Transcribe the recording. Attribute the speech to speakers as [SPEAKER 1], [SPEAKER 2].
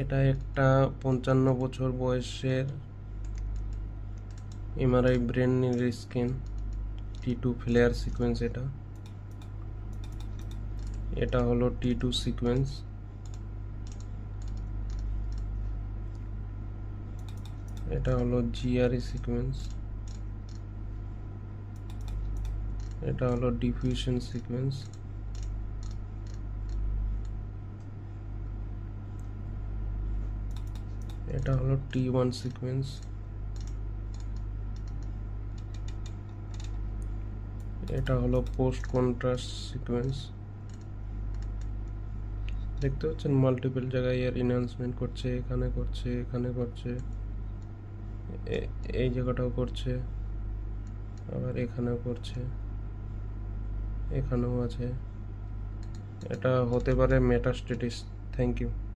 [SPEAKER 1] এটা একটা 55 বছর বয়সের MRI brain scan, T2 FLAIR sequence. এটা হলো T2 সিকোয়েন্স। এটা হলো GRE সিকোয়েন্স। এটা হলো ডিফিউশন সিকোয়েন্স। এটা হলো T1 সিকোয়েন্স। এটা হলো পোস্ট কন্ট্রাস্ট সিকোয়েন্স। দেখতে পাচ্ছেন মাল্টিপল জায়গায় এর এনহান্সমেন্ট করছে, এখানে করছে, এখানে করছে, এই জায়গাটাও করছে, আবার এখানেও করছে, এখানেও আছে। এটা হতে পারে মেটাস্টেটিস। Thank you.